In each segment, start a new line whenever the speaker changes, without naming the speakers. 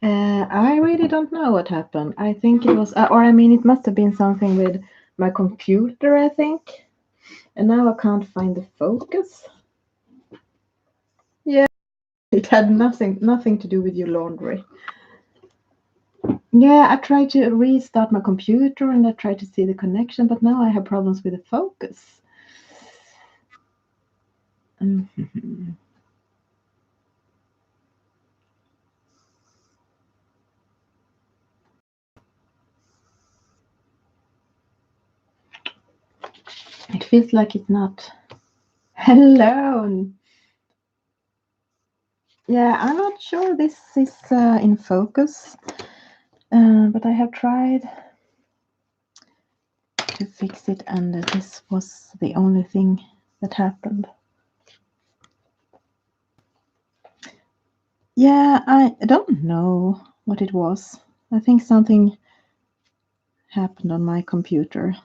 I really don't know what happened. I think it was, or I mean, it must have been something with my computer, I think. And now I can't find the focus. Yeah, it had nothing to do with your laundry. Yeah, I tried to restart my computer and I tried to see the connection, but now I have problems with the focus. Mhm. It feels like it's not. Hello. Yeah, I'm not sure this is in focus, but I have tried to fix it, and this was the only thing that happened. Yeah, I don't know what it was. I think something happened on my computer.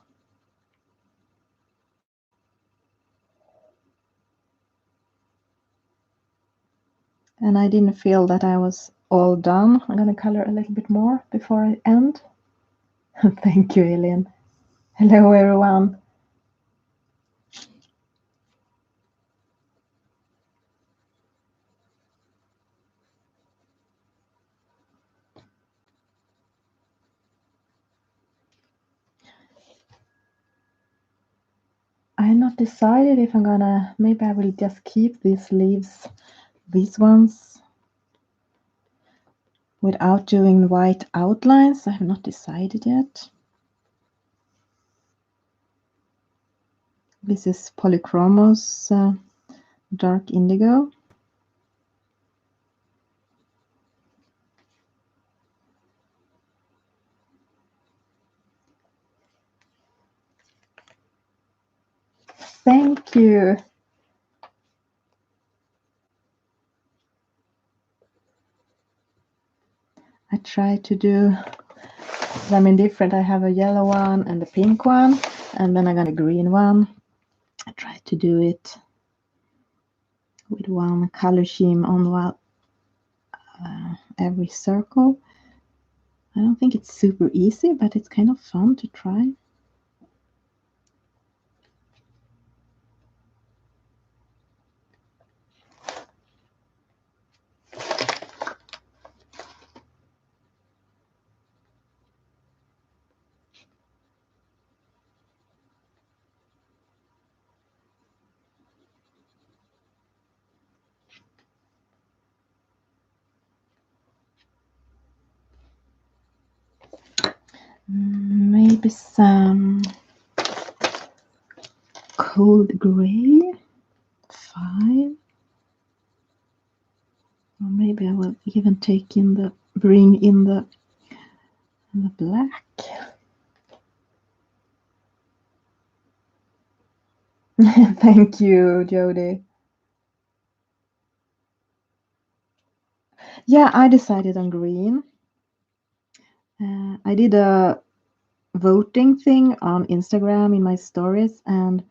And I didn't feel that I was all done. I'm going to color a little bit more before I end. Thank you, Eileen. Hello, everyone. I'm not decided if I'm gonna, maybe I will just keep these leaves, these ones, without doing white outlines. I have not decided yet. This is Polychromos Dark Indigo. Thank you. I try to do them in different. I have a yellow one and a pink one, and then I got a green one. I try to do it with one color scheme on every circle. I don't think it's super easy, but it's kind of fun to try. Maybe some cold gray, 5. Or maybe I will even bring in the black. Thank you, Jody. Yeah, I decided on green. I did a voting thing on Instagram in my stories, and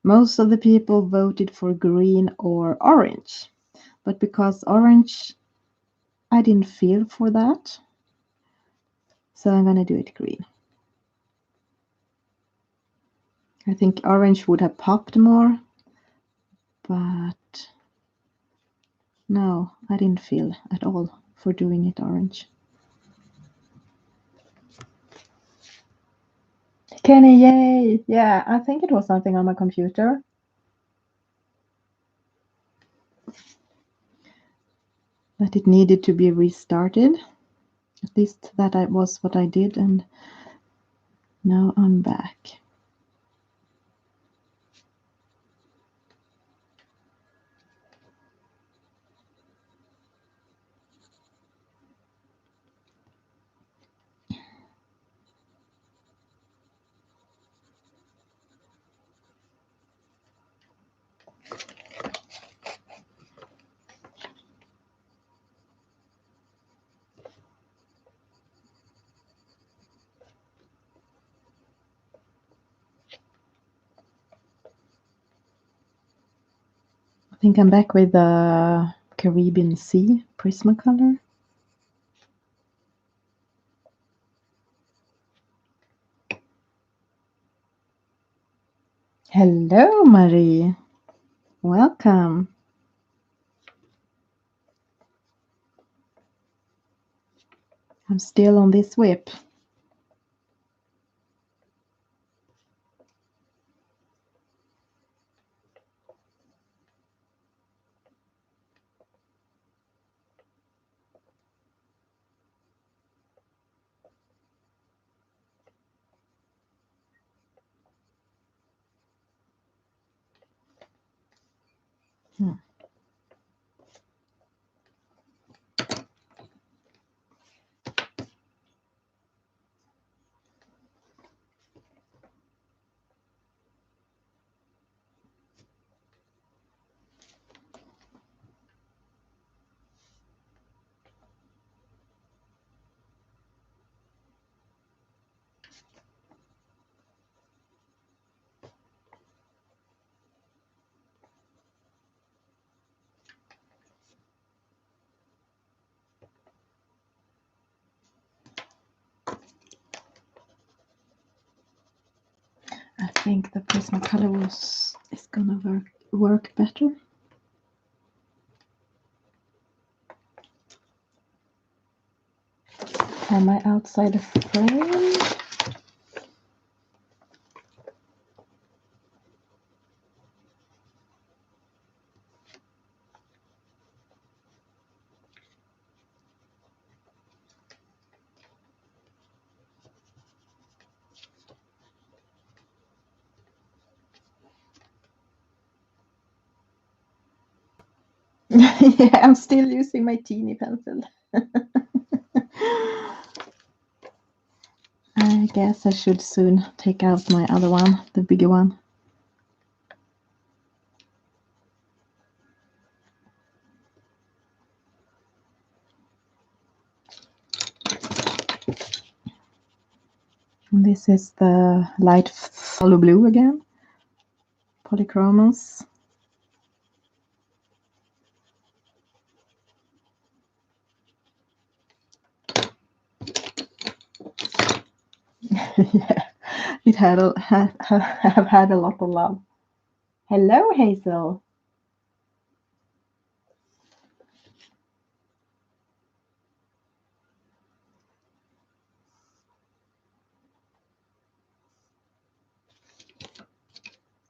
most of the people voted for green or orange. But because orange, I didn't feel for that, so I'm gonna do it green. I think orange would have popped more, but no, I didn't feel at all for doing it orange. Kenny, yay! Yeah, I think it was something on my computer. That it needed to be restarted. At least that was what I did, and now I'm back. I think I'm back with the Caribbean Sea Prismacolor. Hello, Marie. Welcome. I'm still on this WIP. I think the Prismacolor is gonna work better. Am I outside the frame? Yeah, I'm still using my teeny pencil. I guess I should soon take out my other one, the bigger one. And this is the light follow blue again, polychromos. Yeah, it have had a lot of love. Hello, Hazel.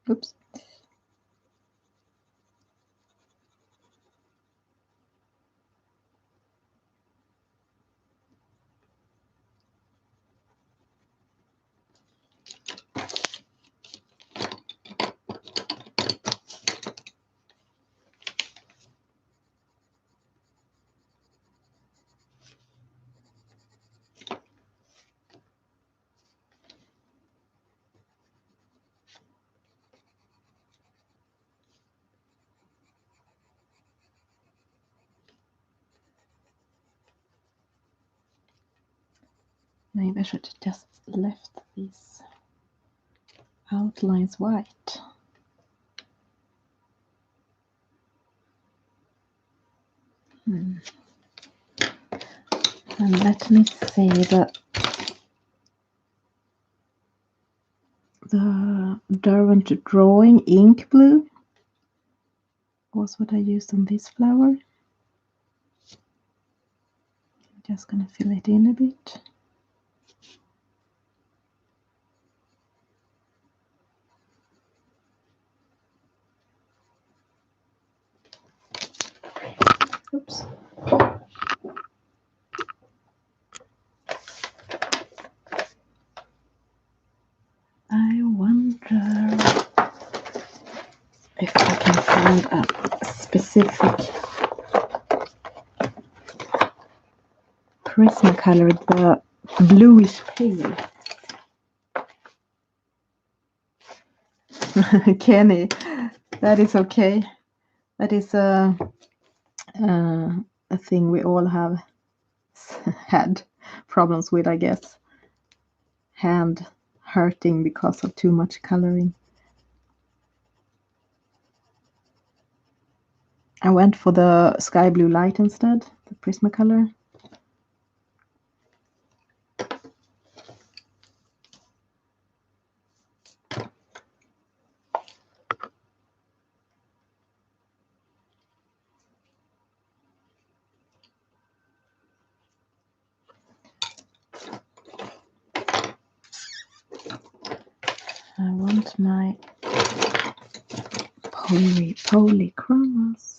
Oops. Maybe I should just left these outlines white. And let me see, the Derwent Drawing ink blue was what I used on this flower. Just gonna fill it in a bit. Oops. I wonder if I can find a specific Prismacolor, the bluish pale. Kenny, that is okay. That is a thing we all have had problems with, I guess. Hand hurting because of too much coloring. I went for the sky blue light instead, the Prismacolor. I want my polychromos.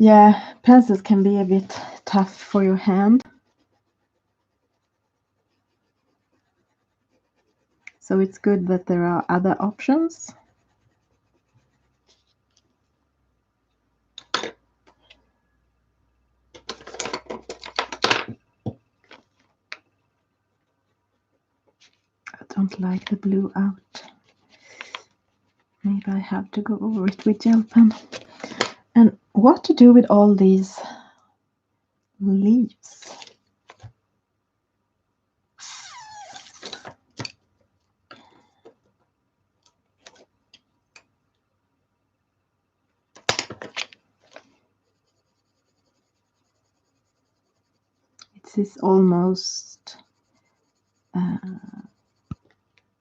Yeah, pencils can be a bit tough for your hand. So it's good that there are other options. I don't like the blue out. Maybe I have to go over it with gel pen. And what to do with all these leaves? It is almost,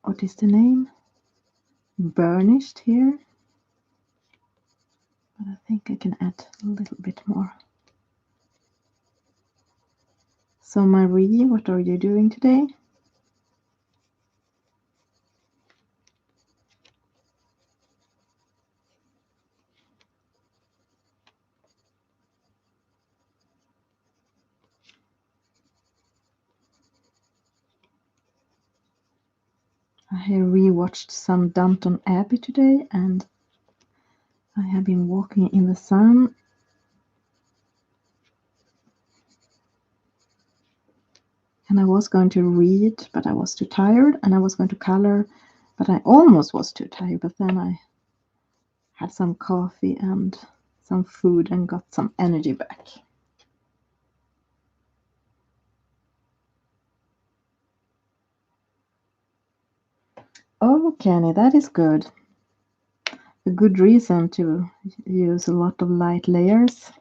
what is the name? Burnished here. But I think I can add a little bit more. So Marie, what are you doing today? I have rewatched some Downton Abbey today, and I have been walking in the sun. And I was going to read, but I was too tired, and I was going to color, but I almost was too tired, but then I had some coffee and some food and got some energy back. Oh, Kenny, that is good. A good reason to use a lot of light layers.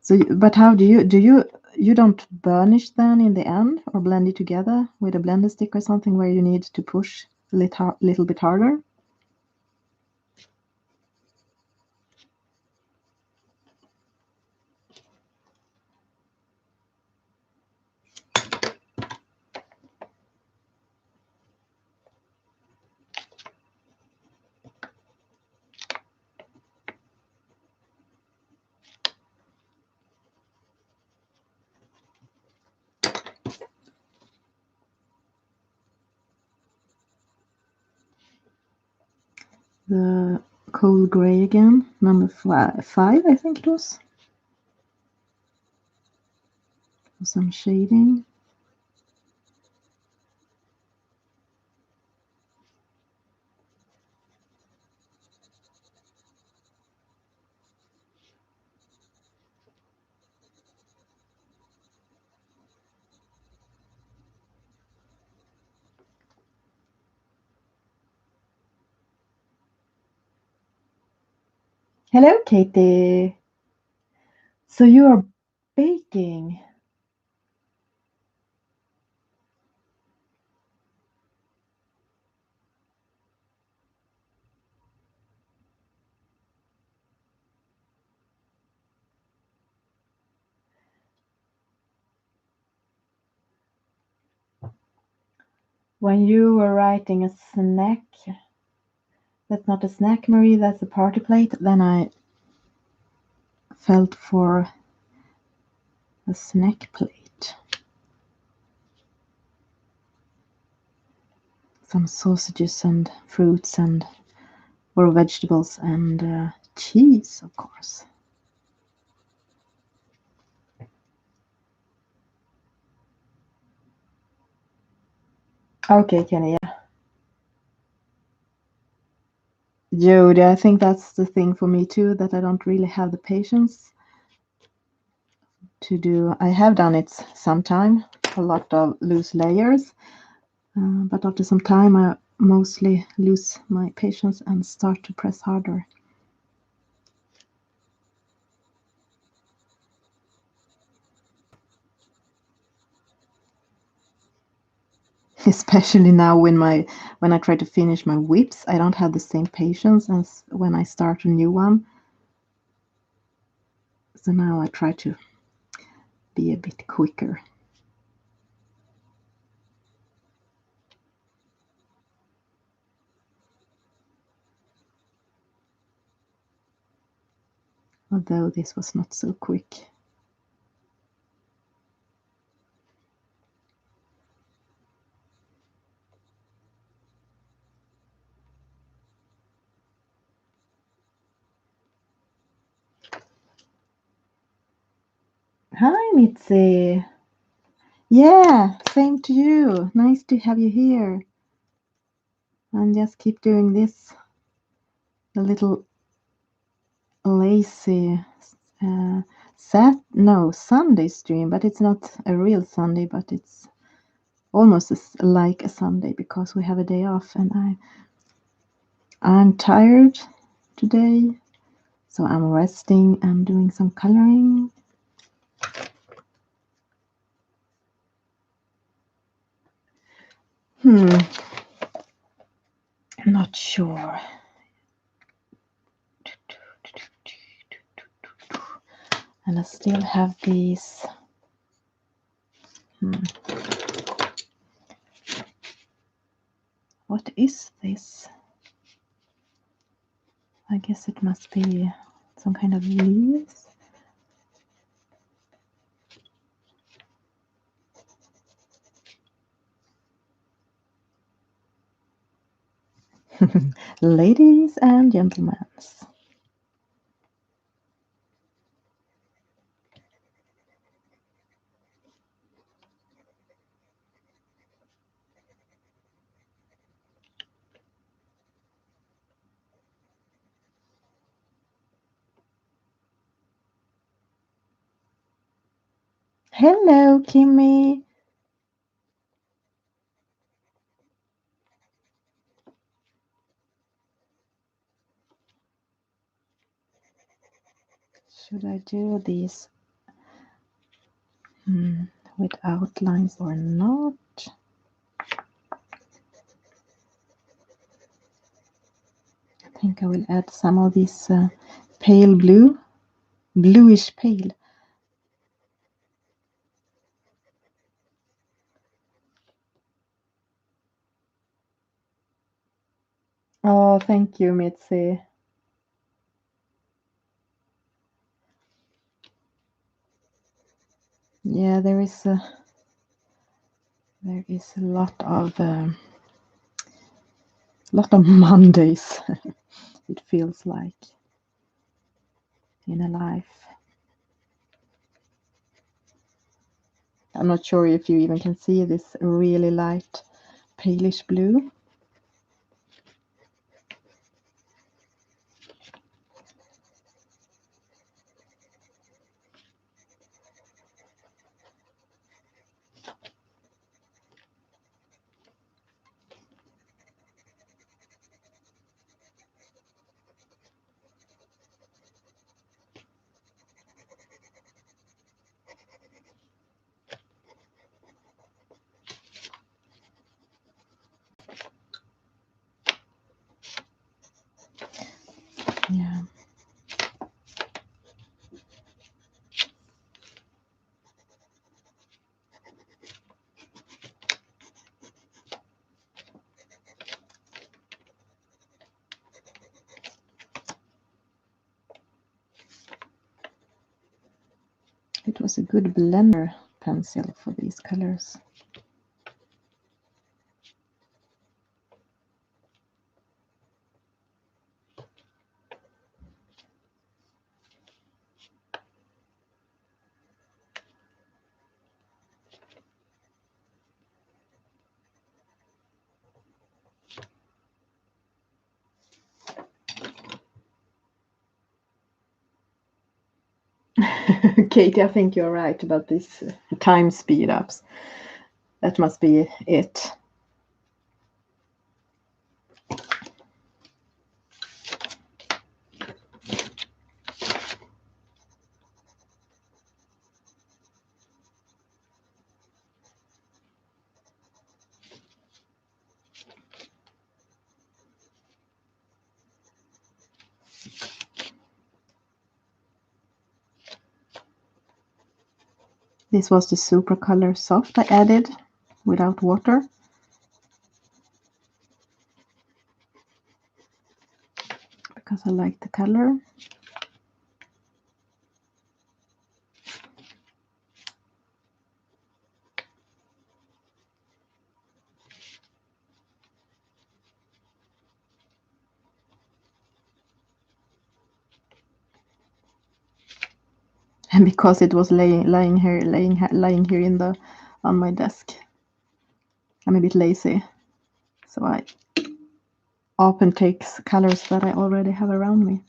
So, but how do you don't burnish then in the end, or blend it together with a blender stick or something where you need to push a little bit harder? The cold gray again, number 5, I think it was. Some shading. Hello, Katie. So you are baking. When you were writing a snack, that's not a snack, Marie, that's a party plate, then I felt for a snack plate. Some sausages and fruits and or vegetables and cheese, of course. Okay, Kenny, yeah. Jody, I think that's the thing for me too, that I don't really have the patience to do. I have done it sometime, a lot of loose layers, but after some time I mostly lose my patience and start to press harder. Especially now when I try to finish my WIPs, I don't have the same patience as when I start a new one. So now I try to be a bit quicker. Although this was not so quick. Hi, Mitzi. Yeah, same to you. Nice to have you here. And just keep doing this a little lazy Sunday stream, but it's not a real Sunday, but it's almost like a Sunday because we have a day off, and I'm tired today, so I'm resting and doing some coloring. I'm not sure. And I still have these. What is this? I guess it must be some kind of leaves. Ladies and gentlemen. Hello, Kimmy. Should I do these with outlines or not? I think I will add some of this pale blue, bluish pale. Oh, thank you, Mitzi. Yeah, there is a lot of Mondays. It feels like in a life. I'm not sure if you even can see this really light palish blue. Yeah. It was a good blender pencil for these colors. Katie, I think you're right about these time speed ups. That must be it. This was the Super Color Soft I added without water. Because I like the color. And because it was lying here in the on my desk. I'm a bit lazy. So I often take colors that I already have around me.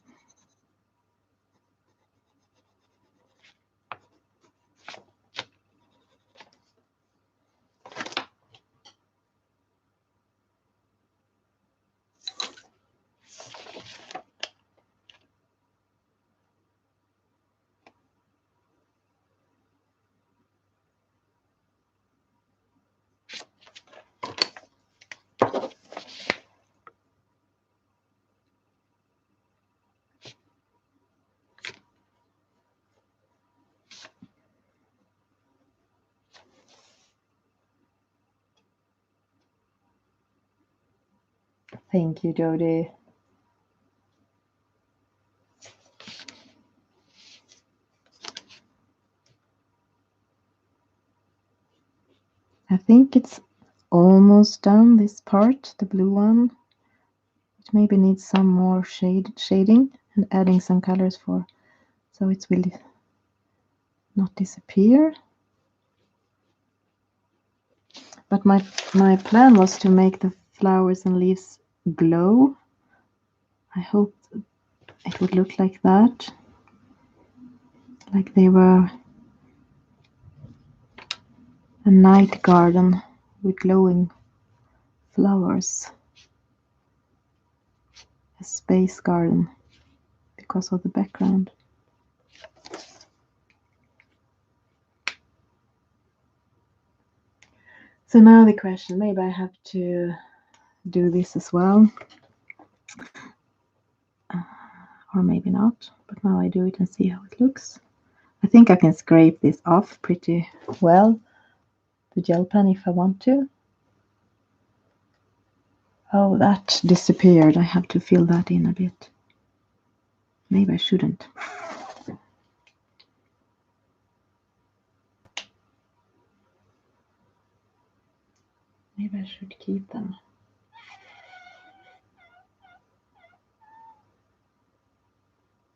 Thank you, Jody. I think it's almost done, this part, the blue one. It maybe needs some more shading and adding some colors for, so it will not disappear. But my plan was to make the flowers and leaves glow. I hope it would look like that. Like they were a night garden with glowing flowers. A space garden because of the background. So now the question, maybe I have to do this as well. Or maybe not, but now I do it and see how it looks. I think I can scrape this off pretty well, the gel pen, if I want to. Oh, that disappeared. I have to fill that in a bit. Maybe I shouldn't. Maybe I should keep them.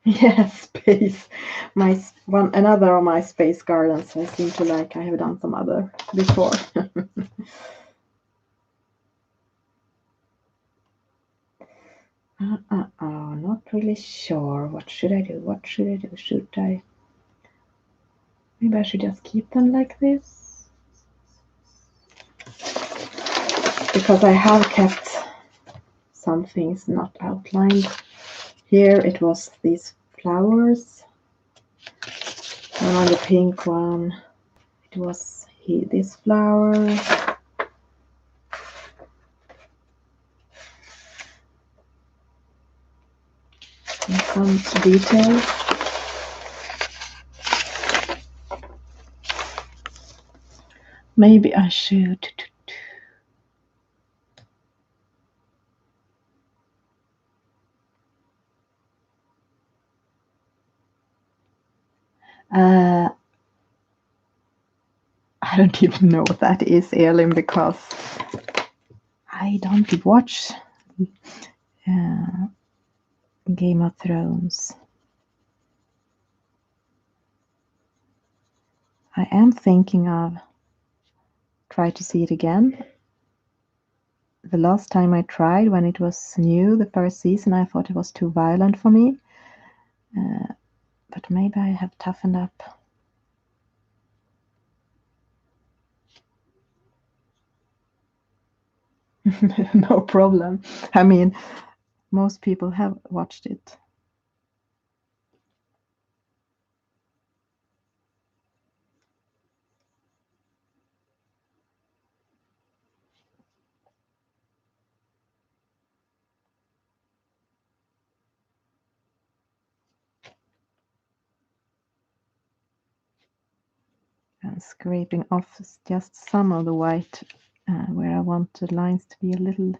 Yes, space. Another of my space gardens. I seem to like. I have done some other before. Not really sure. What should I do? What should I do? Should I? Maybe I should just keep them like this. Because I have kept some things not outlined. Here it was these flowers. And on the pink one, it was this flower. And some details. Maybe I should. I don't even know what that is, Elin, because I don't watch Game of Thrones. I am thinking of try to see it again. The last time I tried, when it was new, the first season, I thought it was too violent for me. But maybe I have toughened up. No problem. I mean, most people have watched it. And scraping off just some of the white where I want the lines to be a little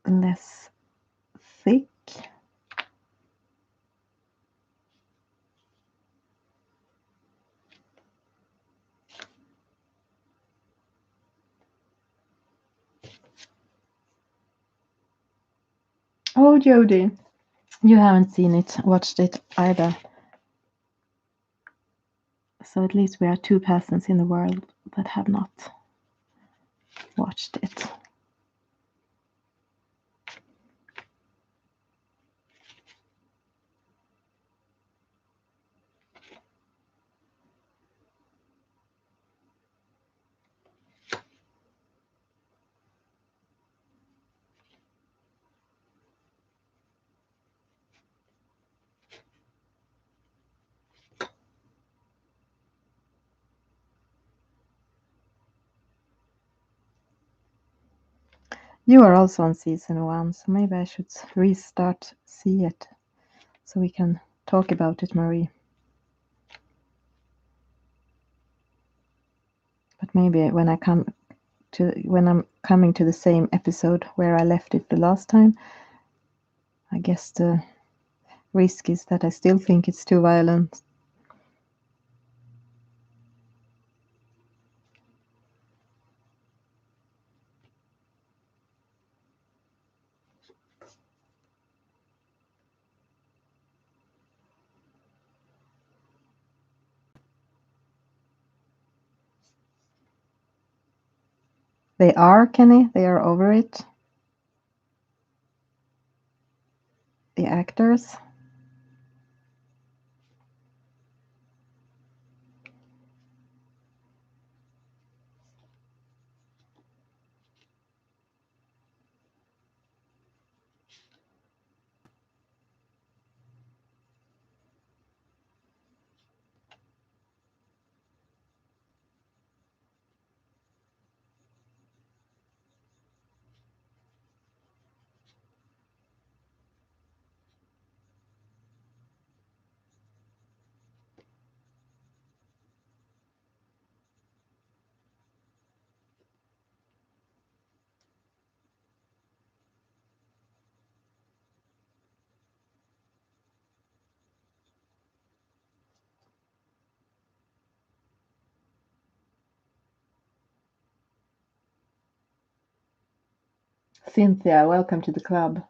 less thick. Oh, Jody, you haven't seen it, watched it either. So at least we are two persons in the world that have not watched it. You are also on season 1, so maybe I should restart see it so we can talk about it, Marie. But maybe when I'm coming to the same episode where I left it the last time, I guess the risk is that I still think it's too violent. They are, Kenny. They are over it. The actors. Cynthia, welcome to the club.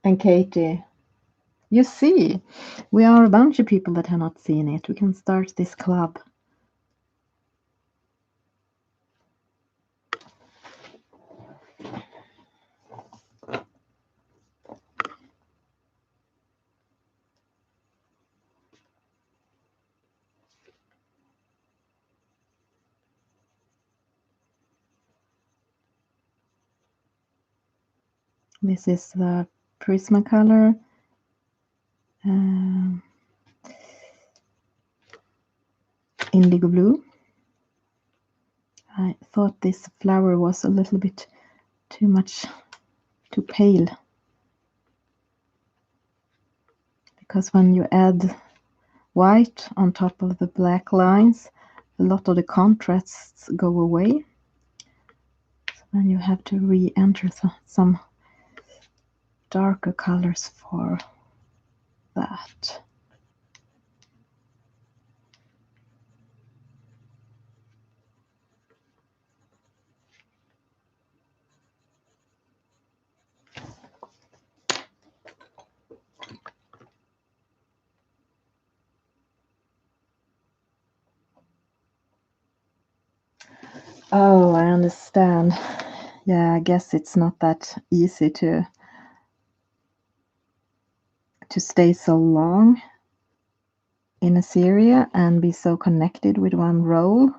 And Katie. You see, we are a bunch of people that have not seen it. We can start this club. This is the Prismacolor. Indigo blue. I thought this flower was a little bit too pale. Because when you add white on top of the black lines, a lot of the contrasts go away. So then you have to re-enter some darker colors for that. Oh, I understand. Yeah, I guess it's not that easy to to stay so long in a series and be so connected with one role.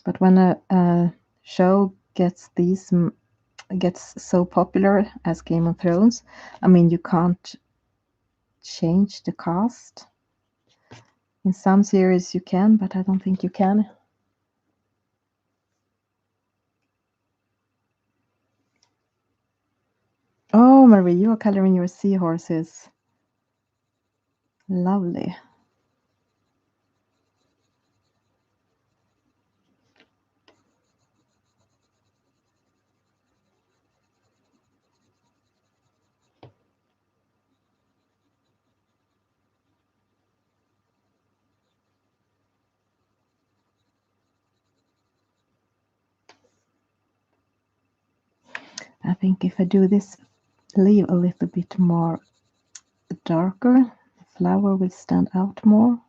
But when a show gets so popular as Game of Thrones, I mean, you can't change the cast. In some series you can, but I don't think you can. Oh, Marie, you are coloring your seahorses. Lovely. I think if I do this leaf a little bit more darker, the flower will stand out more.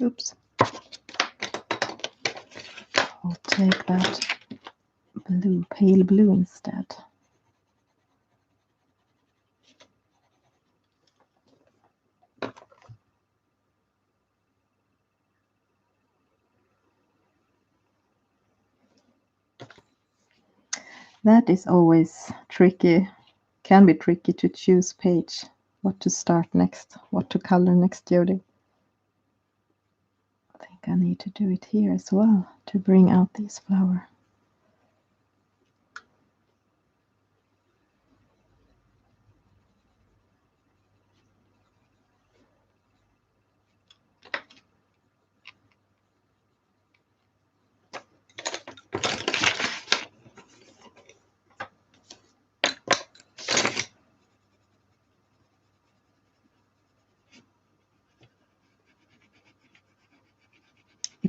Oops. I'll take that blue, pale blue instead. That is always tricky, can be tricky to choose page, what to start next, what to color next, Jody. I think I need to do it here as well to bring out this flower.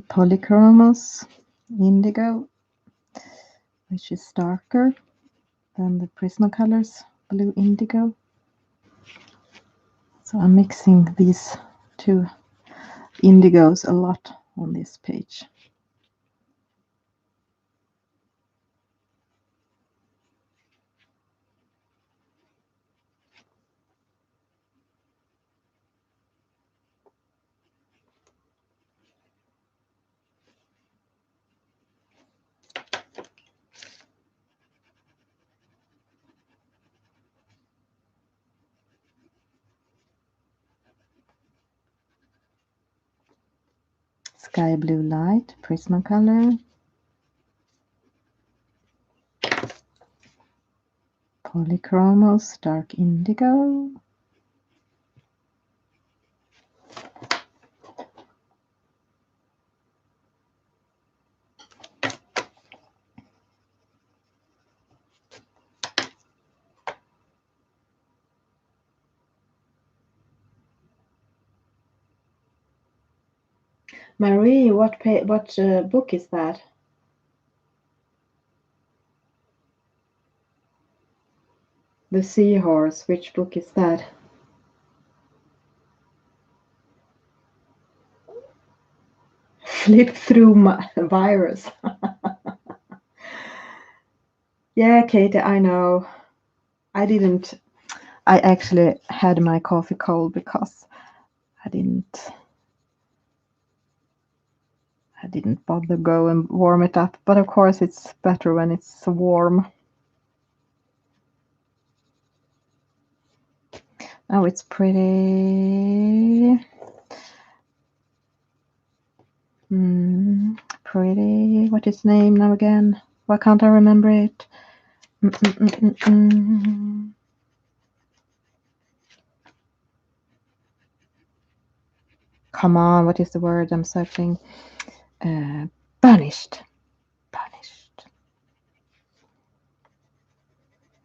Polychromos indigo, which is darker than the Prismacolors blue indigo. So I'm mixing these two indigos a lot on this page. Sky blue light, Prismacolor. Polychromos dark indigo. Marie, what book is that? The Seahorse, which book is that? Flip through my virus. Yeah, Katie, I know. I actually had my coffee cold because I didn't bother go and warm it up. But of course it's better when it's warm. Oh, it's pretty. Pretty. What is name now again? Why can't I remember it? Come on, what is the word I'm searching? Banished. Banished.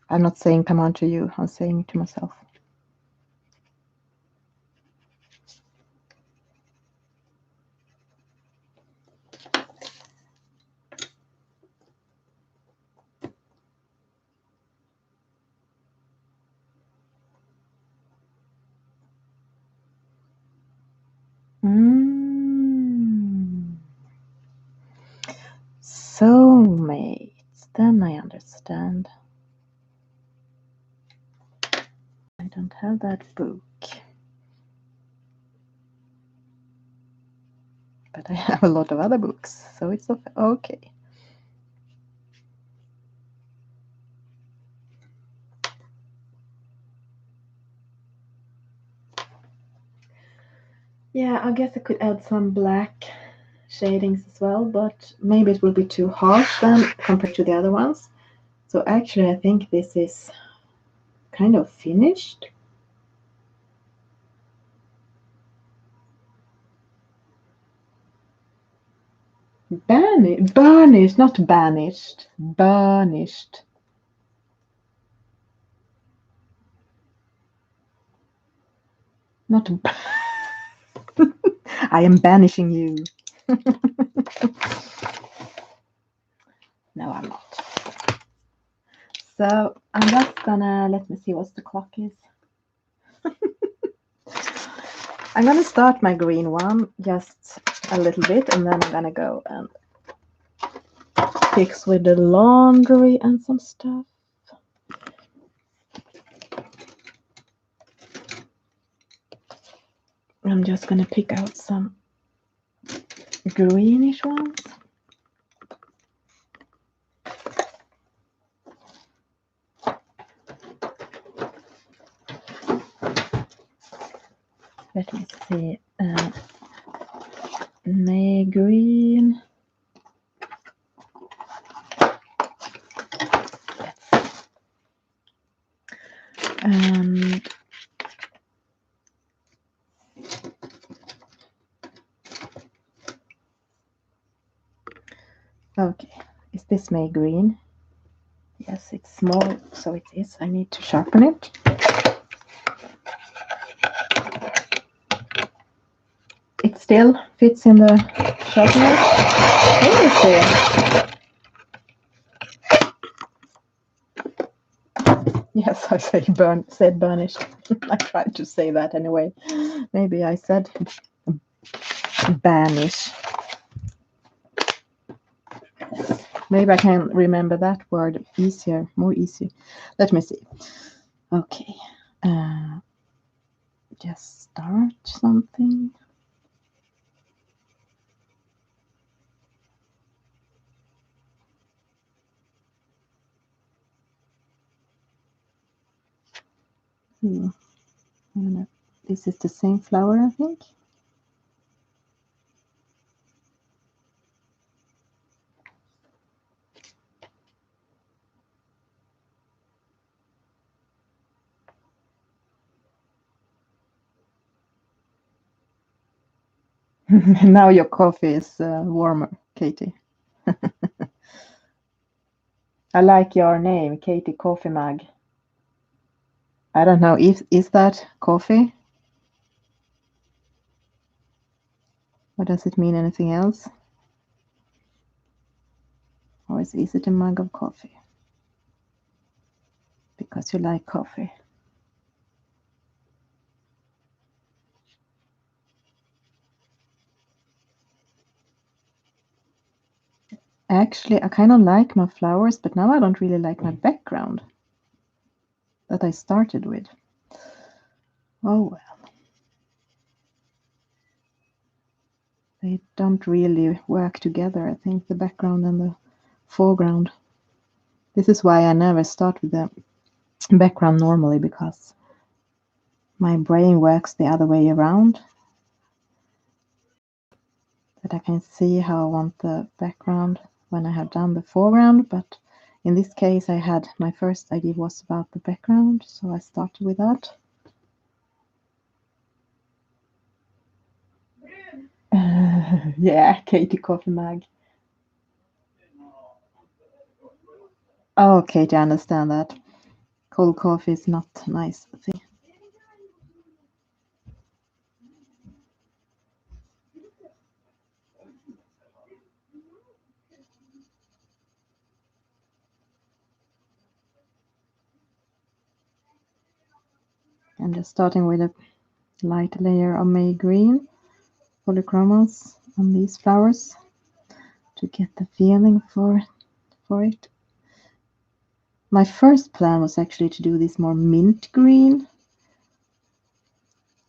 I'm not saying come on to you. I'm saying it to myself. Soulmates. Then I understand. I don't have that book. But I have a lot of other books, so it's okay. Yeah, I guess I could add some black shadings as well, but maybe it will be too harsh then compared to the other ones. So actually I think this is kind of finished. Burnished, not banished. Burnished. Not I am banishing you. No, I'm not. So I'm just gonna, let me see what the clock is. I'm gonna start my green one just a little bit, and then I'm gonna go and fix with the laundry and some stuff. I'm just gonna pick out some greenish ones. Let me see. May green. And okay, is this May green? Yes, it's small, so it is. I need to sharpen it. It still fits in the sharpener. Let me see. Yes, I said burnished. I tried to say that anyway. Maybe I said banish. Maybe I can remember that word more easy. Let me see. Okay. Just start something. I don't know. This is the same flower, I think. Now your coffee is warmer, Katie. I like your name, Katie Coffee Mug. I don't know, is that coffee? Or does it mean anything else? Or is it a mug of coffee? Because you like coffee. Actually, I kind of like my flowers, but now I don't really like my background that I started with. Oh well. They don't really work together, I think, the background and the foreground. This is why I never start with the background normally, because my brain works the other way around. That I can see how I want the background when I have done the foreground, but in this case I had my first idea was about the background, so I started with that. Yeah, Katie Coffee Mug. Oh, Katie, I understand that. Cold coffee is not nice. See? I'm just starting with a light layer of May green. polychromos on these flowers to get the feeling for it. My first plan was actually to do this more mint green,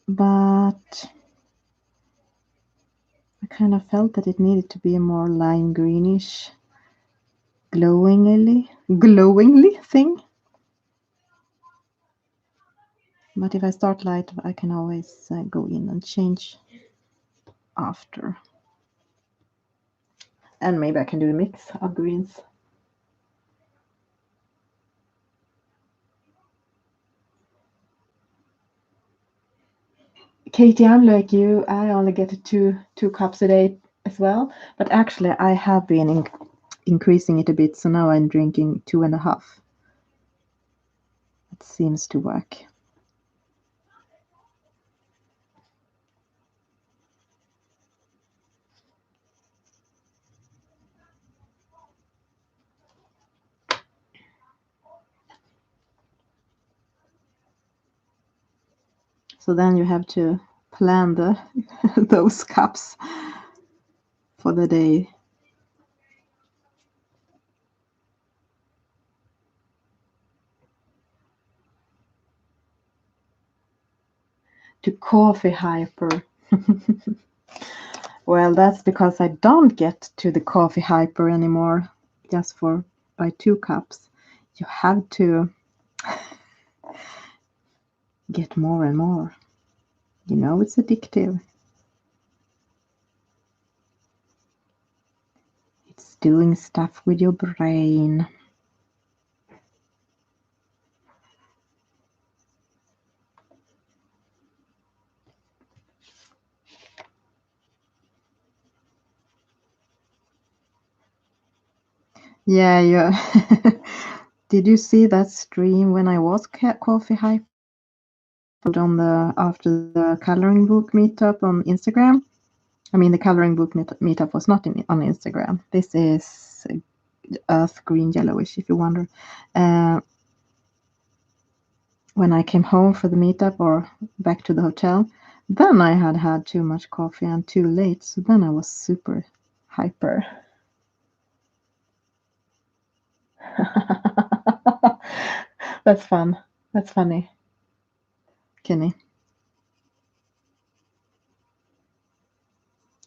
but I kind of felt that it needed to be a more lime greenish, glowingly thing. But if I start light, I can always go in and change after. And maybe I can do a mix of greens. Katie, I'm like you. I only get two cups a day as well. But actually, I have been increasing it a bit. So now I'm drinking 2.5. It seems to work. So then you have to plan those cups for the day. To coffee hyper. Well, that's because I don't get to the coffee hyper anymore just for by 2 cups. You have to get more and more. You know, it's addictive. It's doing stuff with your brain. Yeah, yeah. Did you see that stream when I was coffee hyper on the after the coloring book meetup on Instagram? I mean, the coloring book meetup was not on Instagram. This is earth green yellowish, if you wonder. When I came home for the meetup or back to the hotel, then I had too much coffee and too late. So then I was super hyper. That's fun. That's funny. Kenny.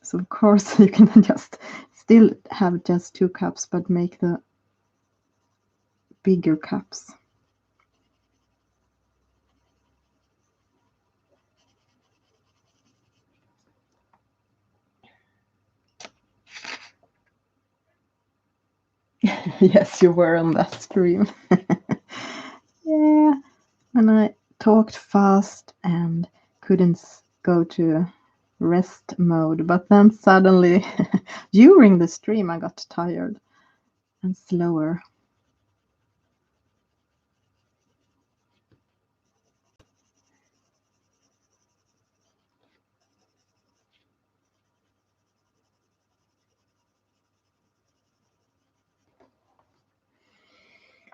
So of course you can just still have just 2 cups, but make the bigger cups. Yes, you were on that stream. Yeah, and I talked fast and couldn't go to rest mode, but then suddenly during the stream I got tired and slower.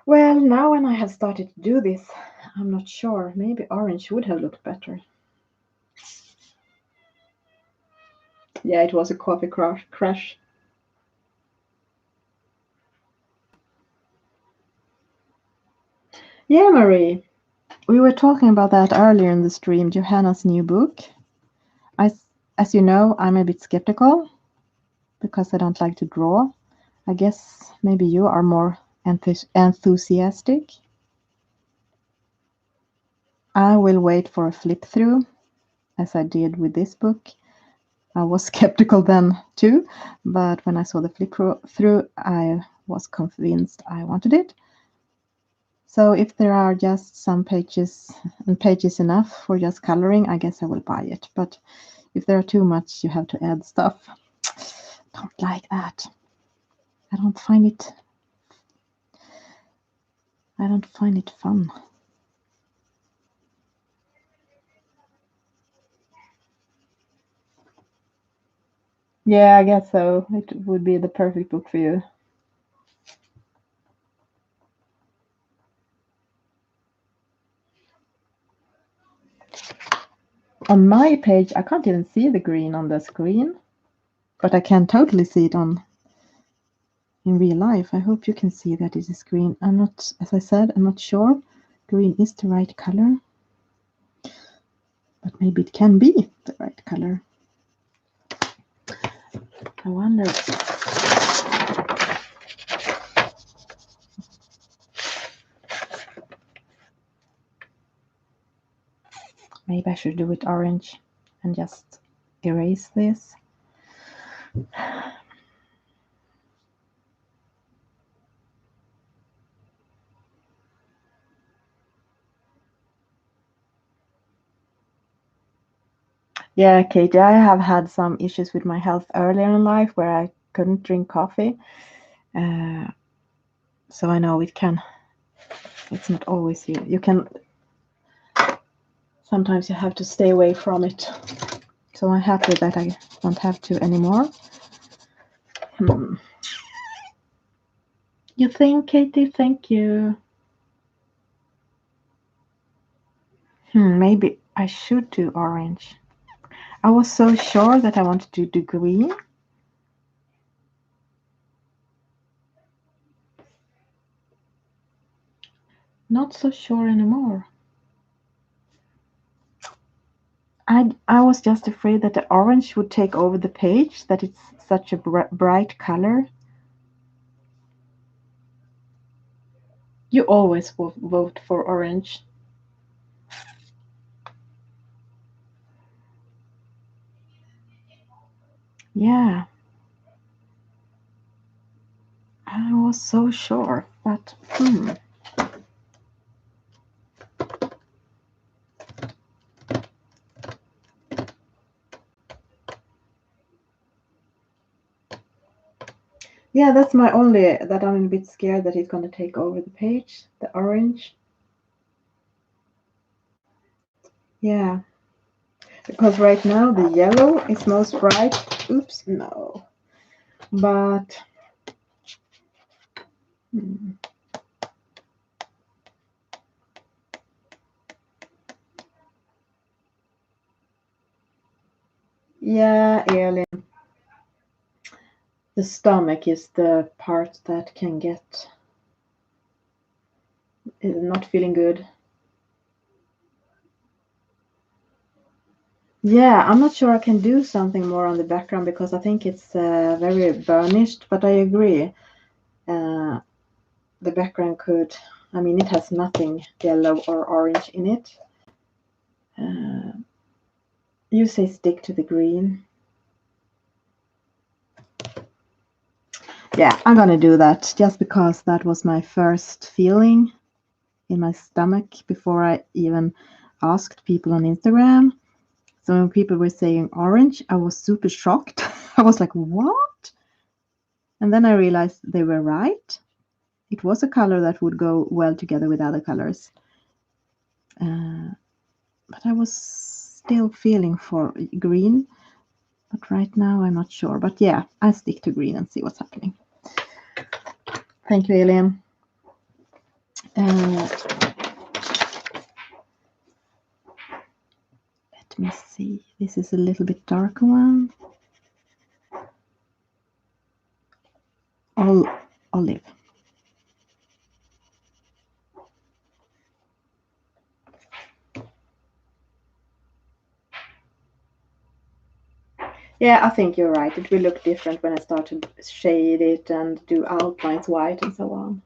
Well, now when I have started to do this, I'm not sure. Maybe orange would have looked better. Yeah, it was a coffee crash. Yeah, Marie. We were talking about that earlier in the stream, Johanna's new book. As you know, I'm a bit skeptical because I don't like to draw. I guess maybe you are more enthusiastic. I will wait for a flip through, as I did with this book. I was skeptical then too, but when I saw the flip through, I was convinced I wanted it. So if there are just some pages and pages enough for just coloring, I guess I will buy it. But if there are too much, you have to add stuff. Don't like that. I don't find it fun. Yeah, I guess so. It would be the perfect book for you. On my page, I can't even see the green on the screen, but I can totally see it in real life. I hope you can see that it is green. I'm not, as I said, I'm not sure green is the right color, but maybe it can be the right color. I wonder. Maybe I should do it orange and just erase this. Yeah, Katie, I have had some issues with my health earlier in life where I couldn't drink coffee. So I know it's not always you can, sometimes you have to stay away from it. So I'm happy that I don't have to anymore. You think, Katie? Thank you. Maybe I should do orange. I was so sure that I wanted to do green. Not so sure anymore. I was just afraid that the orange would take over the page, that it's such a bright color. You always vote for orange. Yeah. I was so sure, but yeah, that's my only, that I'm a bit scared that it's going to take over the page, the orange. Yeah, because right now the yellow is most bright. Oops, no. But yeah, Elin, the stomach is the part that can get not feeling good. Yeah, I'm not sure I can do something more on the background because I think it's very burnished, but I agree. The background could, I mean, it has nothing yellow or orange in it. You say stick to the green. Yeah, I'm gonna do that just because that was my first feeling in my stomach before I even asked people on Instagram. So when people were saying orange, I was super shocked. I was like, what? And then I realized they were right. It was a color that would go well together with other colors. But I was still feeling for green. But right now I'm not sure. But yeah, I'll stick to green and see what's happening. Thank you, Alien. Let me see. This is a little bit darker one. Olive. Yeah, I think you're right. It will look different when I start to shade it and do outlines white and so on.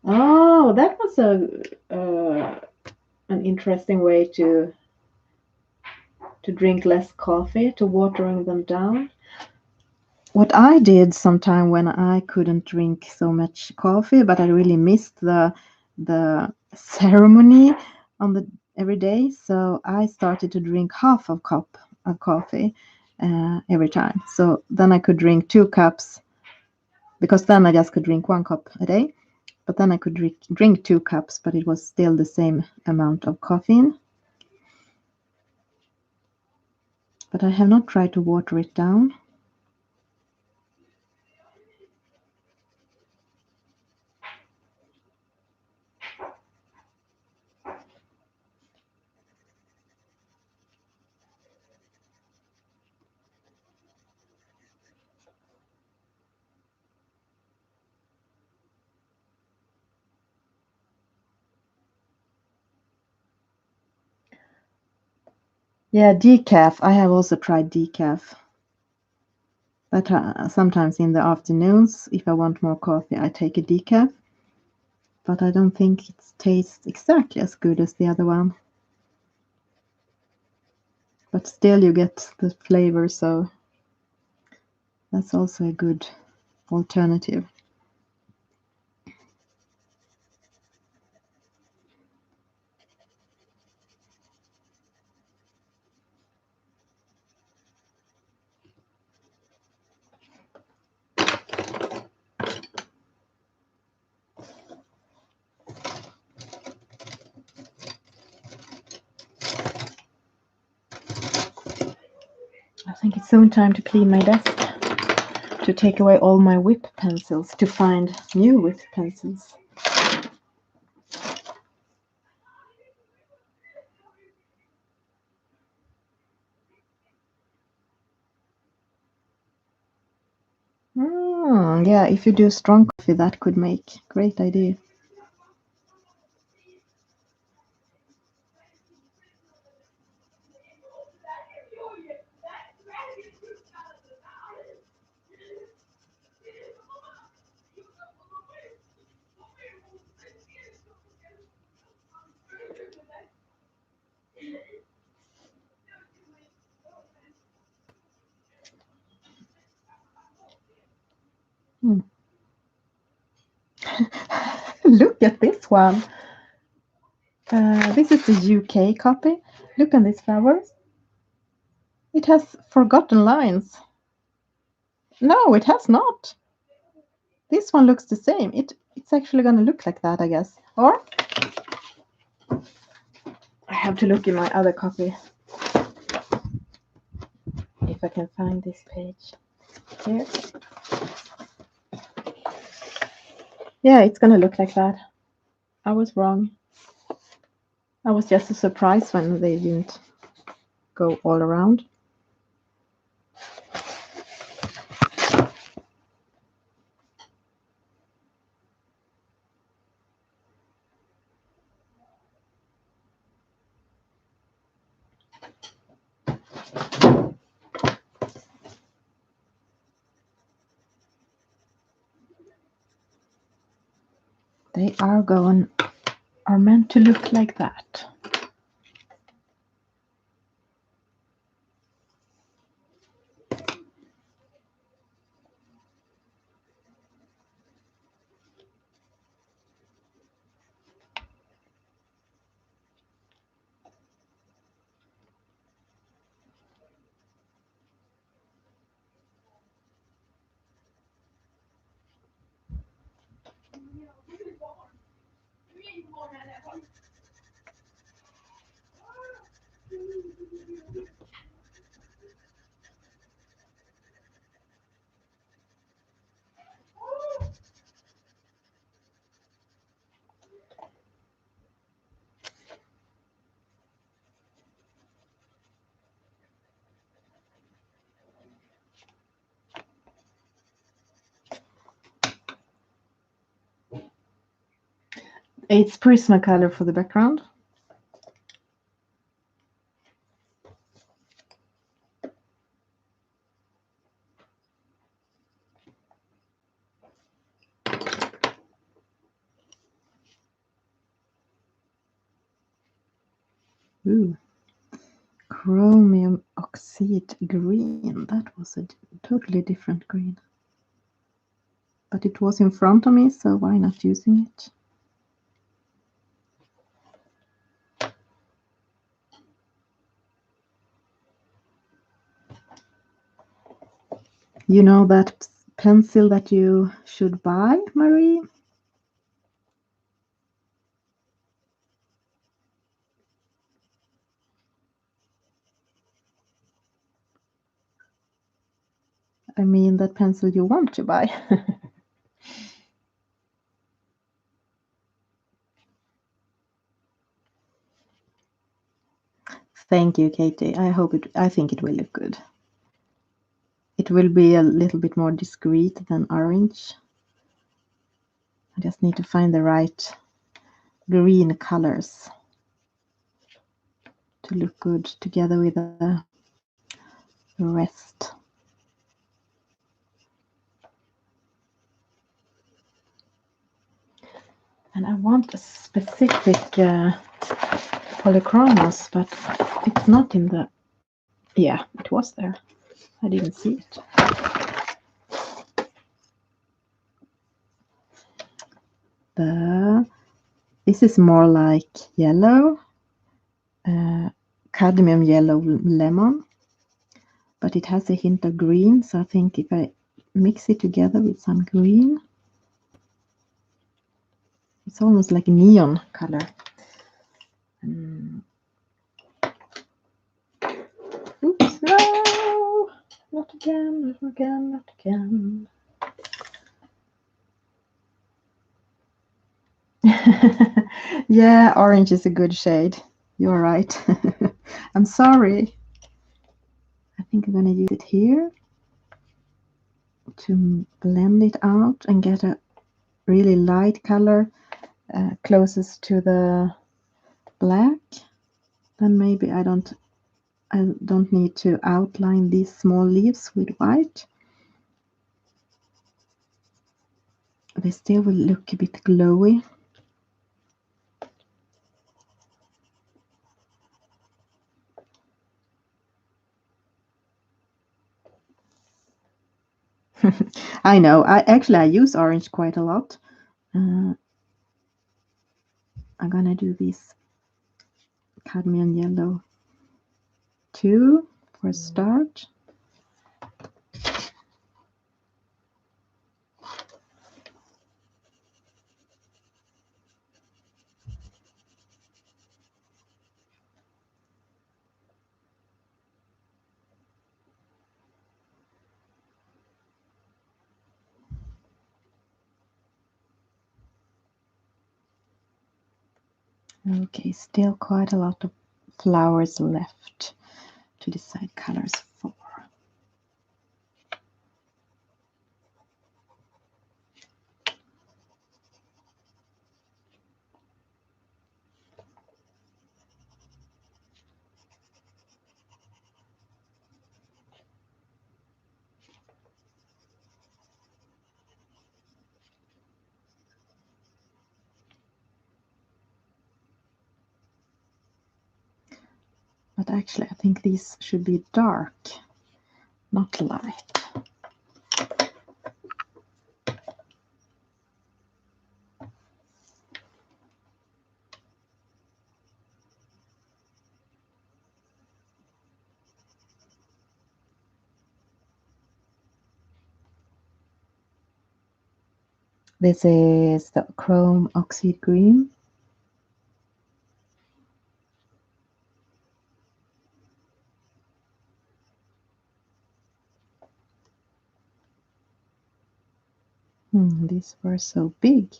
Oh, that was an interesting way to drink less coffee, to watering them down. What I did sometime when I couldn't drink so much coffee, but I really missed the ceremony on the every day, so I started to drink half a cup of coffee every time. So then I could drink 2 cups, because then I just could drink 1 cup a day. But then I could drink 2 cups, but it was still the same amount of caffeine. But I have not tried to water it down. Yeah, decaf. I have also tried decaf. But sometimes in the afternoons, if I want more coffee, I take a decaf. But I don't think it tastes exactly as good as the other one. But still you get the flavor, so that's also a good alternative. I think it's soon time to clean my desk, to take away all my WIP pencils, to find new WIP pencils. Yeah, if you do strong coffee, that could make great idea. Look at this one. This is the UK copy. Look at these flowers. It has forgotten lines. No, it has not. This one looks the same. It's actually going to look like that, I guess. Or I have to look in my other copy if I can find this page. Here. Yeah, it's going to look like that. I was wrong. I was just surprised when they didn't go all around. They are meant to look like that. It's Prismacolor for the background. Ooh. Chromium oxide green. That was a totally different green. But it was in front of me, so why not using it? You know that pencil that you should buy, Marie? I mean that pencil you want to buy. Thank you, Katie. I think it will look good. It will be a little bit more discreet than orange. I just need to find the right green colors. to look good together with the rest. And I want a specific polychromos, but it's not in the... Yeah, it was there. I didn't see it. This is more like yellow, cadmium yellow lemon, but it has a hint of green. So I think if I mix it together with some green, it's almost like neon color. Oops, no, not again, not again, not again. Yeah, orange is a good shade. You're right. I'm sorry. I think I'm going to use it here to blend it out and get a really light color closest to the black. Then maybe I don't need to outline these small leaves with white. They still will look a bit glowy. I know. I use orange quite a lot. I'm gonna do this cadmium yellow too for a start. Okay, still quite a lot of flowers left to decide colors for. But actually, I think these should be dark, not light. This is the chrome oxide green. These were so big.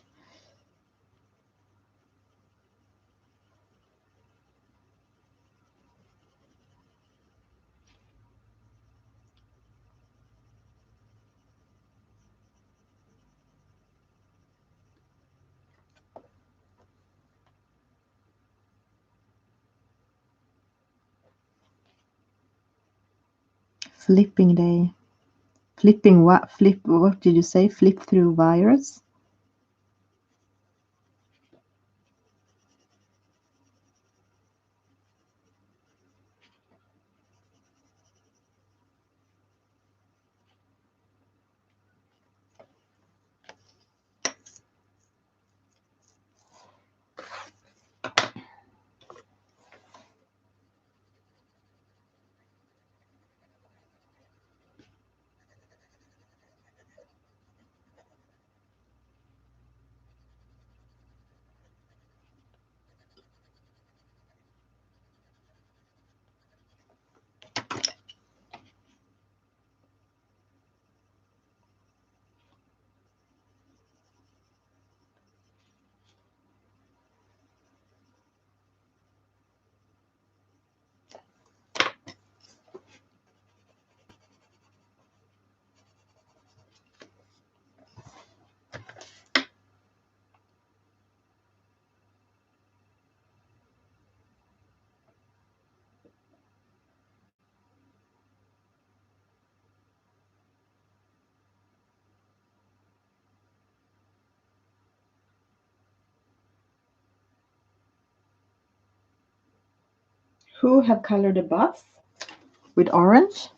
Flipping day. Flipping what? What did you say? Flip through virus? who have colored a bus with orange,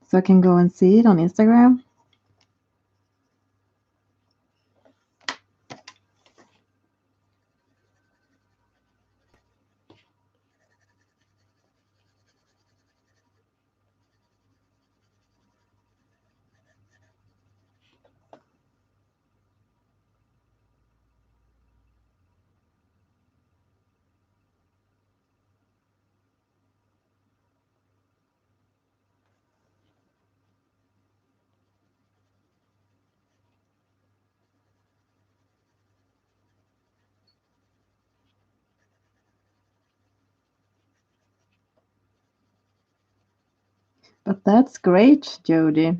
so I can go and see it on Instagram. But that's great, Jody,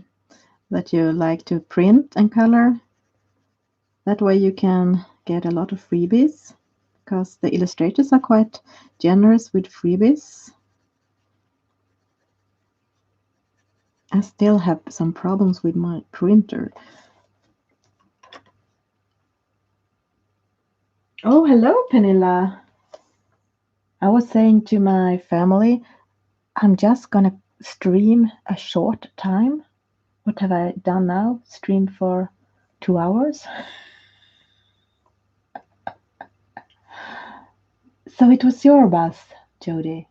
that you like to print and color. That way you can get a lot of freebies, because the illustrators are quite generous with freebies. I still have some problems with my printer. Oh, hello, Pernilla. I was saying to my family, I'm just gonna stream a short time. What have I done now? Streamed for 2 hours? So it was your bus, Jody.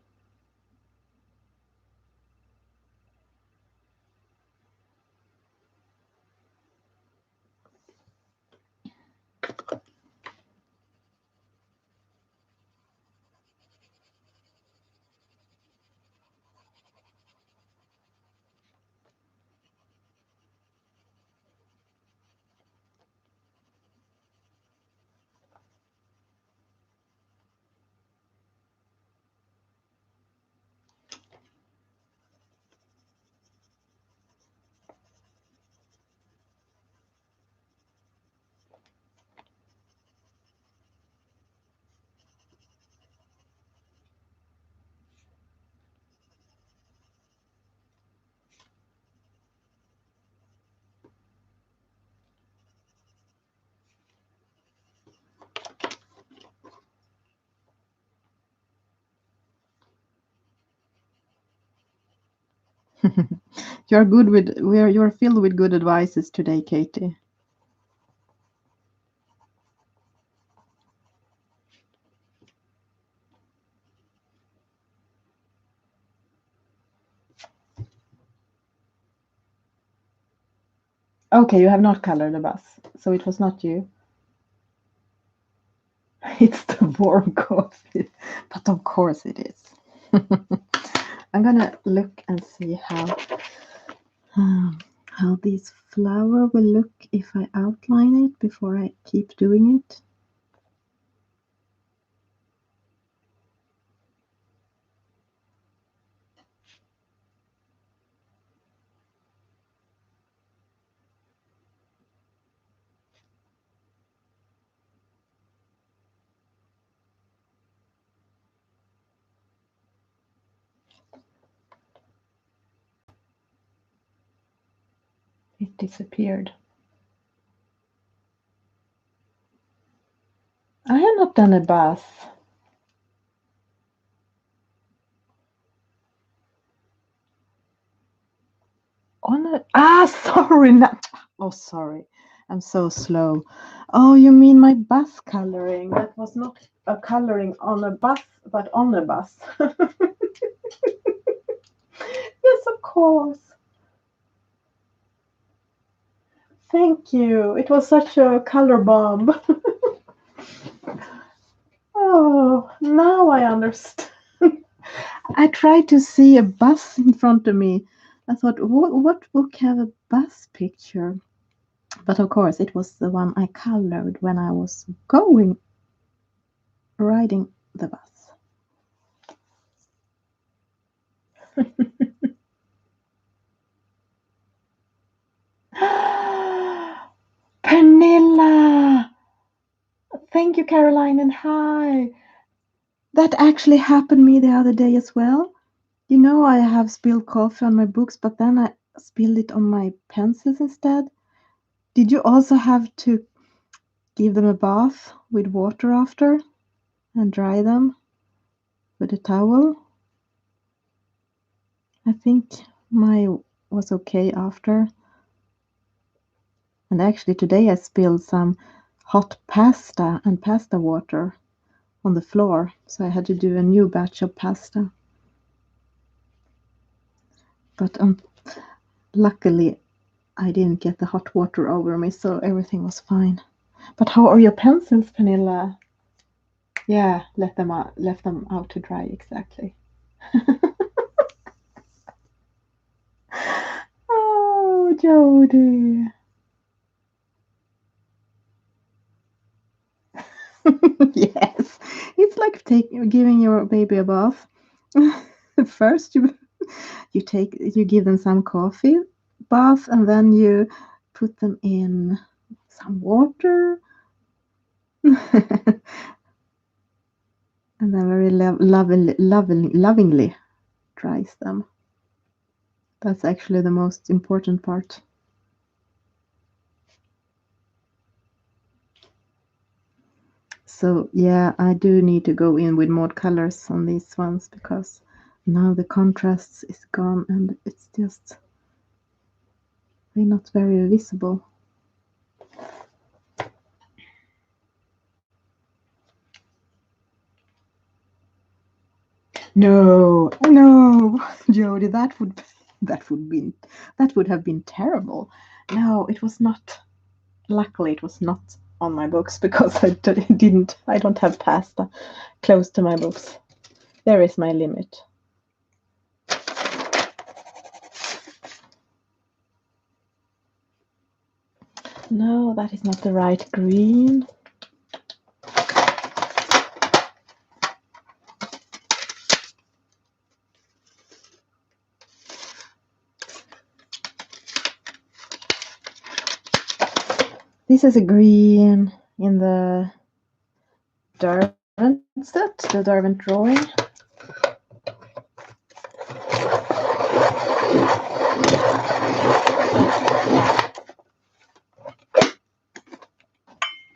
You're filled with good advices today, Katie. Okay, you have not colored the bus, so it was not you. It's the warm coffee, but of course it is. I'm gonna look and see how this flower will look if I outline it before I keep doing it. It disappeared. I have not done a bus. Sorry. Oh, sorry. I'm so slow. Oh, you mean my bus coloring? That was not a coloring on a bus, but on a bus. Yes, of course. Thank you. It was such a color bomb. Oh, now I understand. I tried to see a bus in front of me. I thought, what book have a bus picture? But of course, it was the one I colored when I was riding the bus. Pernilla! Thank you, Caroline, and hi. That actually happened to me the other day as well. You know, I have spilled coffee on my books, but then I spilled it on my pencils instead. Did you also have to give them a bath with water after and dry them? with a towel. I think my was okay after. And actually today I spilled some hot pasta and pasta water on the floor, so I had to do a new batch of pasta. But luckily I didn't get the hot water over me, so everything was fine. But how are your pencils, Pernilla? Yeah, left them out to dry, exactly. Oh, Jody. Yes, it's like giving your baby a bath. First, you give them some coffee bath, and then you put them in some water, and then very lovingly dries them. That's actually the most important part. So yeah, I do need to go in with more colors on these ones because now the contrast is gone and it's just not very visible. No, no, Jody, that would have been terrible. No, it was not. Luckily, it was not on my books because I don't have pasta close to my books. There is my limit. No, that is not the right green. This is a green in the Derwent set, the Derwent drawing.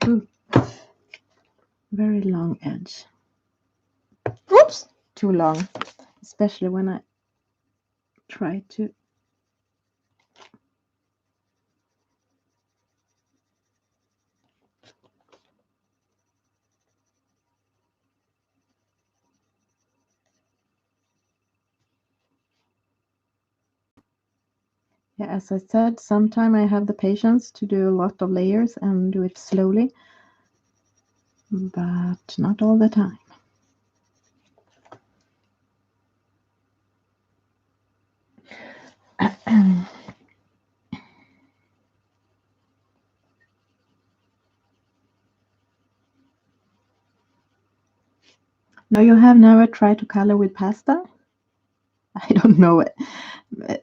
Ooh. Very long edge. Oops, too long, especially when I try to. Yeah, as I said, sometimes I have the patience to do a lot of layers and do it slowly, but not all the time. Now, you have never tried to color with pasta? I don't know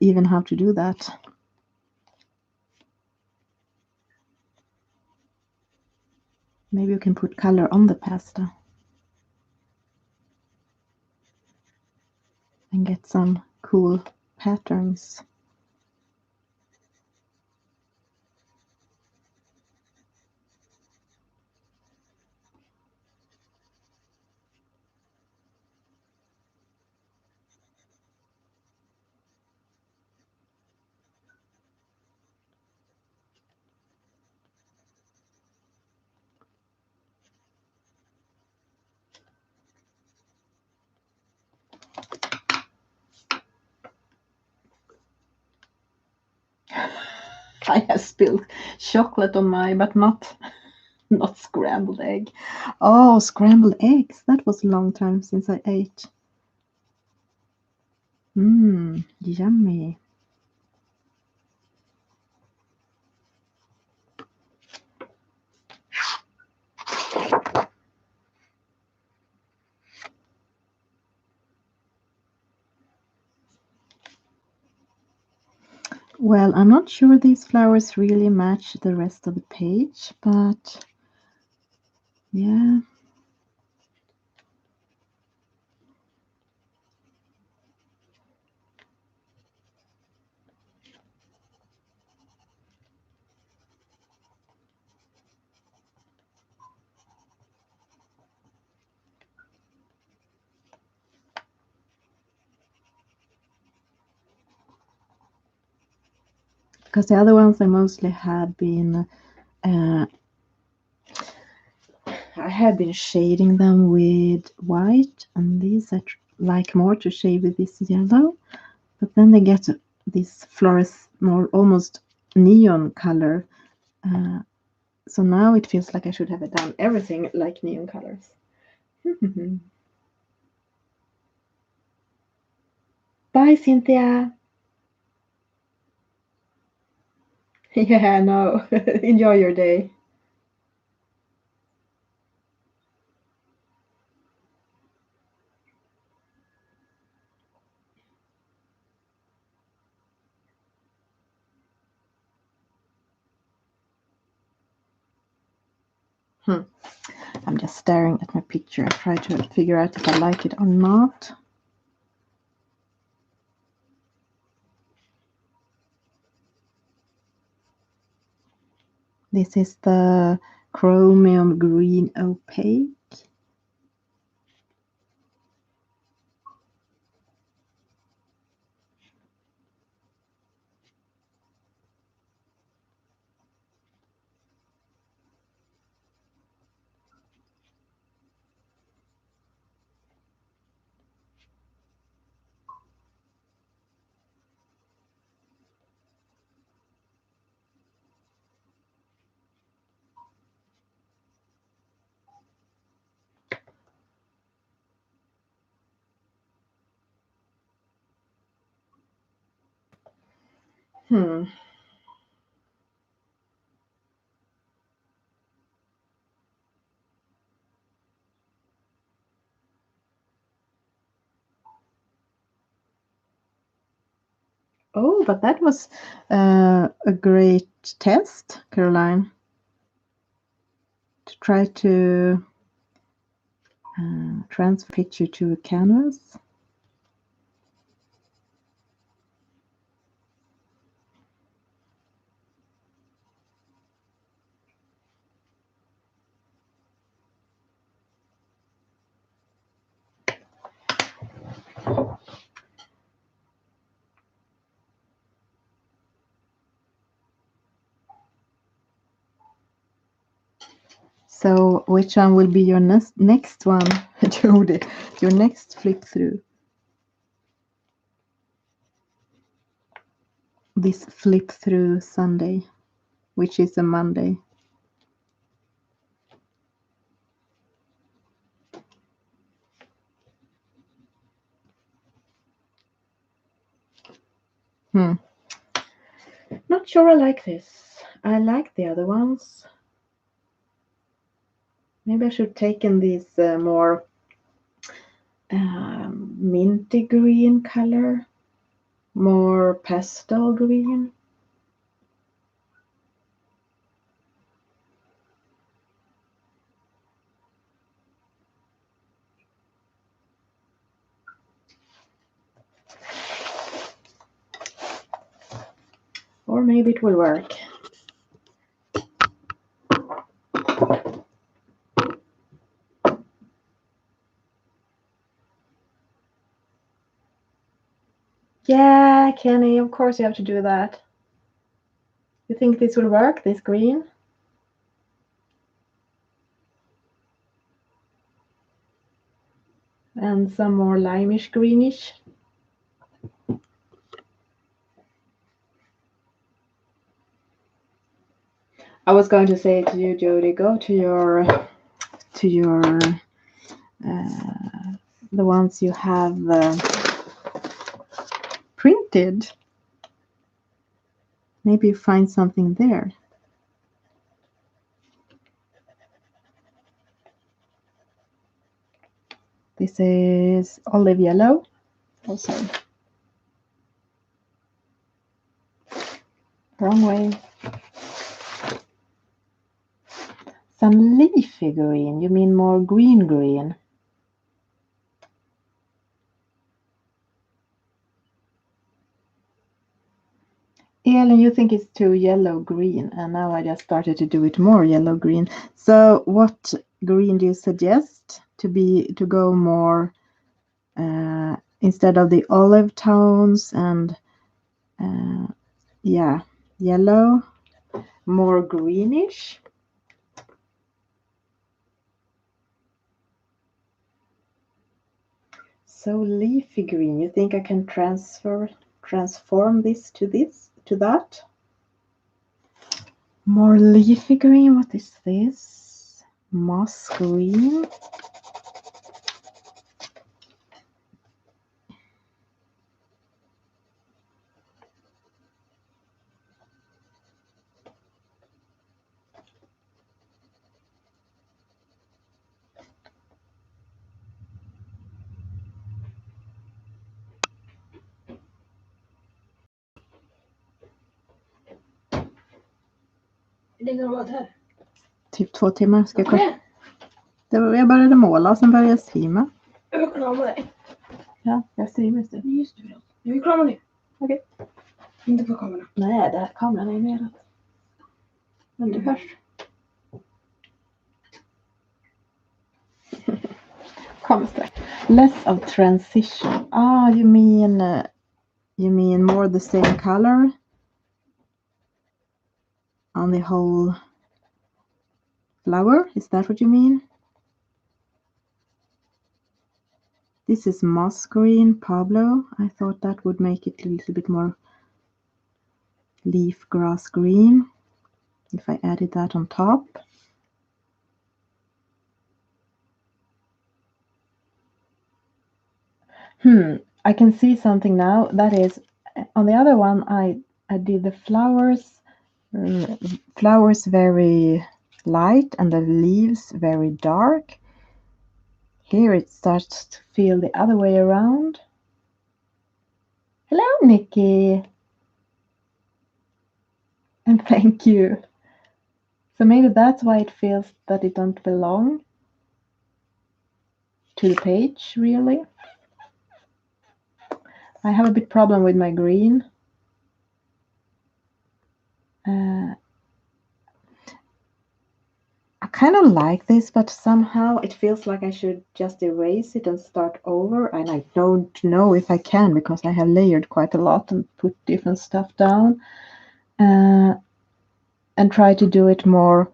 even how to do that. Maybe you can put color on the pasta and get some cool patterns. I have spilled chocolate on my, but not scrambled egg. Oh, scrambled eggs. That was a long time since I ate. Mmm, yummy. Well, I'm not sure these flowers really match the rest of the page, but yeah. because the other ones I mostly have been I have been shading them with white, and these I like more to shade with this yellow, but then they get this fluorescent, more almost neon color. So now it feels like I should have done everything like neon colors. Bye, Cynthia. Yeah, no. Enjoy your day. I'm just staring at my picture. I try to figure out if I like it or not. This is the chromium green opaque. Oh, but that was a great test, Caroline. To try to transfer picture to a canvas. So which one will be your next one, Jody? Your next flip through? This flip through Sunday, which is a Monday. Not sure I like this. I like the other ones. Maybe I should take in these more minty green color, more pastel green. Or maybe it will work. Yeah, Kenny, of course you have to do that. You think this will work, this green? And some more limeish greenish. I was going to say to you, Jody, go to your the ones you have printed. Maybe you find something there. This is olive yellow. Oh, sorry. Wrong way. Some leafy green. You mean more green green? Elin, you think it's too yellow green, and now I just started to do it more yellow green. So what green do you suggest to go more instead of the olive tones and yeah. yellow, more greenish. So leafy green. You think I can transform this to that? More leafy green. What is this? Moss green.
Hur länge har du varit här?
Typ 2 timmar. Ska jag kolla? Jag började måla och sen började jag streama.
Jag vill krama dig.
Ja, jag streamar just nu.
Just det. Jag vill krama dig.
Okej.
Inte på kameran.
Nej, där kameran är neråt. Men du hörs. Kommer strax. Less of transition. Ah, you mean more the same color on the whole flower? Is that what you mean? This is moss green, Pablo. I thought that would make it a little bit more leaf grass green if I added that on top. I can see something now. That is, on the other one, I did the flowers very light and the leaves very dark. Here it starts to feel the other way around. Hello, Nikki. And thank you. So maybe that's why it feels that it don't belong to the page, really. I have a bit problem with my green. I kind of like this, but somehow it feels like I should just erase it and start over, and I don't know if I can because I have layered quite a lot and put different stuff down, and try to do it more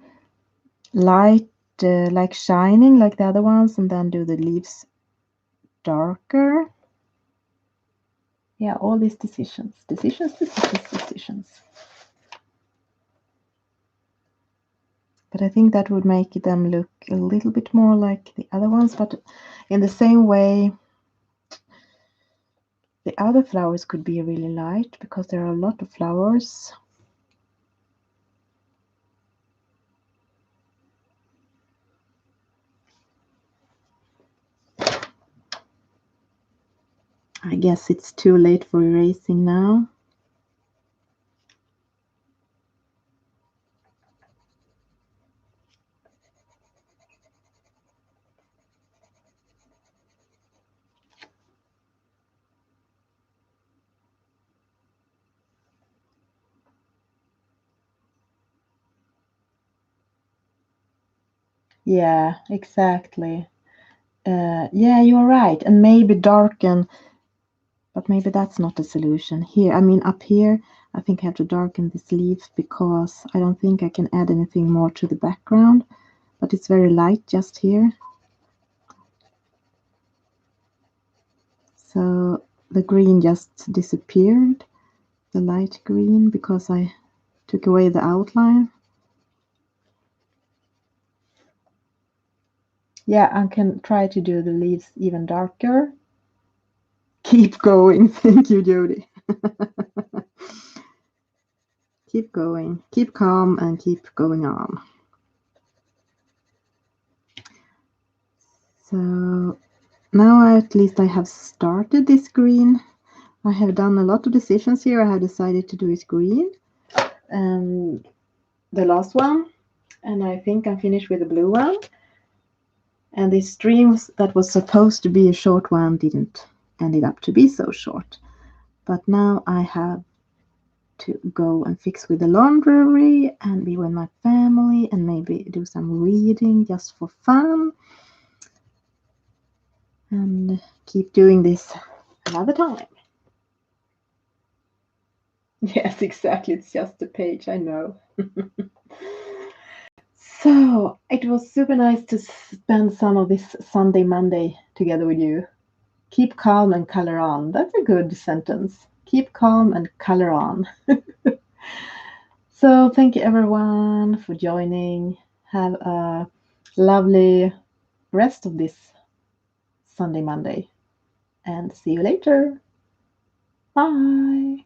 light, like shining like the other ones, and then do the leaves darker. Yeah, all these decisions. But I think that would make them look a little bit more like the other ones, but in the same way, the other flowers could be really light because there are a lot of flowers. I guess it's too late for erasing now. Yeah, exactly. Yeah, you're right. And maybe darken, but maybe that's not a solution. Here, I mean up here, I think I have to darken this leaf because I don't think I can add anything more to the background, but it's very light just here. So the green just disappeared, the light green, because I took away the outline. Yeah, I can try to do the leaves even darker. Keep going. Thank you, Jody. Keep going. Keep calm and keep going on. So now at least I have started this green. I have done a lot of decisions here. I have decided to do it green. And the last one. And I think I'm finished with the blue one. And this stream that was supposed to be a short one didn't ended up to be so short. But now I have to go and fix with the laundry and be with my family and maybe do some reading just for fun. And keep doing this another time. Yes, exactly. It's just a page, I know. So it was super nice to spend some of this Sunday, Monday together with you. Keep calm and color on. That's a good sentence. Keep calm and color on. So thank you everyone for joining. Have a lovely rest of this Sunday, Monday, and see you later. Bye.